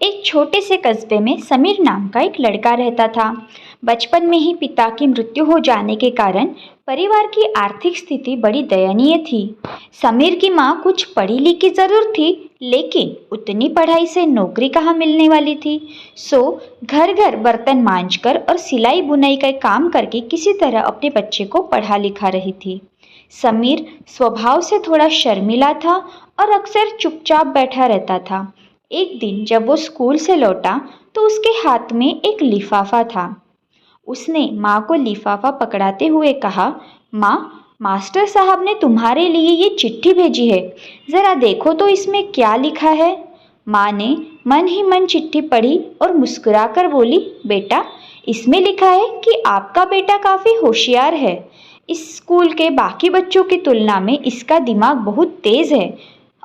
एक छोटे से कस्बे में समीर नाम का एक लड़का रहता था। बचपन में ही पिता की मृत्यु हो जाने के कारण परिवार की आर्थिक स्थिति बड़ी दयनीय थी। समीर की माँ कुछ पढ़ी लिखी जरूर थी, लेकिन उतनी पढ़ाई से नौकरी कहाँ मिलने वाली थी। सो घर घर बर्तन मांजकर और सिलाई बुनाई का काम करके किसी तरह अपने बच्चे को पढ़ा लिखा रही थी। समीर स्वभाव से थोड़ा शर्मीला था और अक्सर चुपचाप बैठा रहता था। एक दिन जब वो स्कूल से लौटा तो उसके हाथ में एक लिफाफा था। उसने माँ को लिफाफा पकड़ाते हुए कहा, माँ, मास्टर साहब ने तुम्हारे लिए ये चिट्ठी भेजी है, ज़रा देखो तो इसमें क्या लिखा है। माँ ने मन ही मन चिट्ठी पढ़ी और मुस्कुराकर बोली, बेटा, इसमें लिखा है कि आपका बेटा काफ़ी होशियार है। इस स्कूल के बाकी बच्चों की तुलना में इसका दिमाग बहुत तेज़ है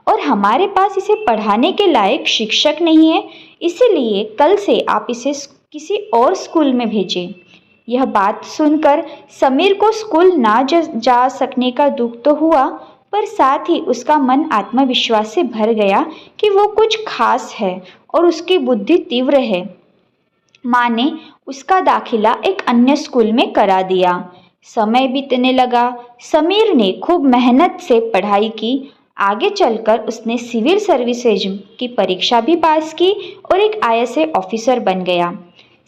और हमारे पास इसे पढ़ाने के लायक शिक्षक नहीं है, इसीलिए कल से आप इसे किसी और स्कूल में भेजें। यह बात सुनकर समीर को स्कूल ना जा सकने का दुख तो हुआ, पर साथ ही उसका मन आत्मविश्वास से भर गया कि वो कुछ खास है और उसकी बुद्धि तीव्र है। माँ ने उसका दाखिला एक अन्य स्कूल में करा दिया। समय बीतने लगा। समीर ने खूब मेहनत से पढ़ाई की। आगे चलकर उसने सिविल सर्विसेज की परीक्षा भी पास की और एक आईएएस ऑफिसर बन गया।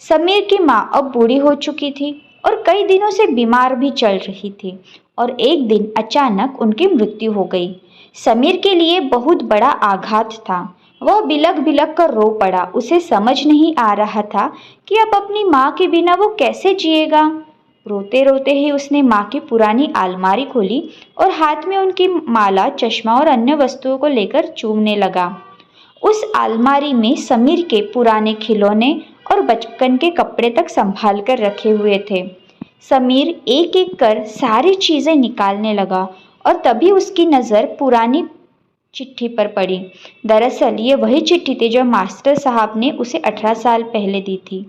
समीर की माँ अब बूढ़ी हो चुकी थी और कई दिनों से बीमार भी चल रही थी और एक दिन अचानक उनकी मृत्यु हो गई। समीर के लिए बहुत बड़ा आघात था। वह बिलख बिलख कर रो पड़ा। उसे समझ नहीं आ रहा था कि अब अपनी माँ के बिना वो कैसे जिएगा। रोते रोते ही उसने माँ की पुरानी अलमारी खोली और हाथ में उनकी माला, चश्मा और अन्य वस्तुओं को लेकर चूमने लगा। उस अलमारी में समीर के पुराने खिलौने और बचपन के कपड़े तक संभाल कर रखे हुए थे। समीर एक एक कर सारी चीज़ें निकालने लगा और तभी उसकी नज़र पुरानी चिट्ठी पर पड़ी। दरअसल ये वही चिट्ठी थी जो मास्टर साहब ने उसे 18 साल पहले दी थी।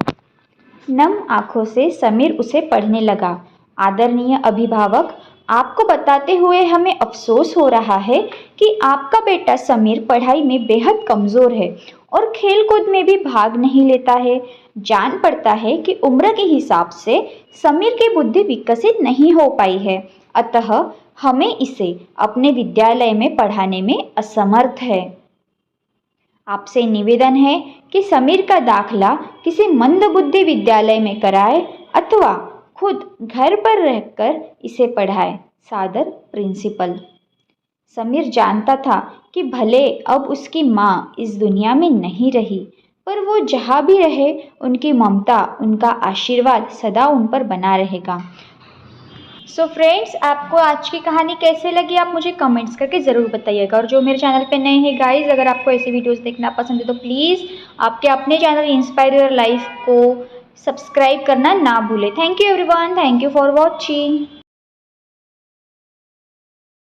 नम आंखों से समीर उसे पढ़ने लगा। आदरणीय अभिभावक, आपको बताते हुए हमें अफसोस हो रहा है कि आपका बेटा समीर पढ़ाई में बेहद कमज़ोर है और खेलकूद में भी भाग नहीं लेता है। जान पड़ता है कि उम्र के हिसाब से समीर की बुद्धि विकसित नहीं हो पाई है, अतः हमें इसे अपने विद्यालय में पढ़ाने में असमर्थ है। आपसे निवेदन है कि समीर का दाखला किसी मंदबुद्धि विद्यालय में कराए अथवा खुद घर पर रहकर इसे पढ़ाए। सादर, प्रिंसिपल। समीर जानता था कि भले अब उसकी माँ इस दुनिया में नहीं रही, पर वो जहाँ भी रहे उनकी ममता, उनका आशीर्वाद सदा उन पर बना रहेगा। सो फ्रेंड्स, आपको आज की कहानी कैसे लगी आप मुझे कमेंट्स करके ज़रूर बताइएगा। और जो मेरे चैनल पे नए हैं गाइज, अगर आपको ऐसी वीडियोस देखना पसंद है तो प्लीज़ आपके अपने चैनल इंस्पायर योर लाइफ को सब्सक्राइब करना ना भूलें। Thank you everyone, thank you for watching.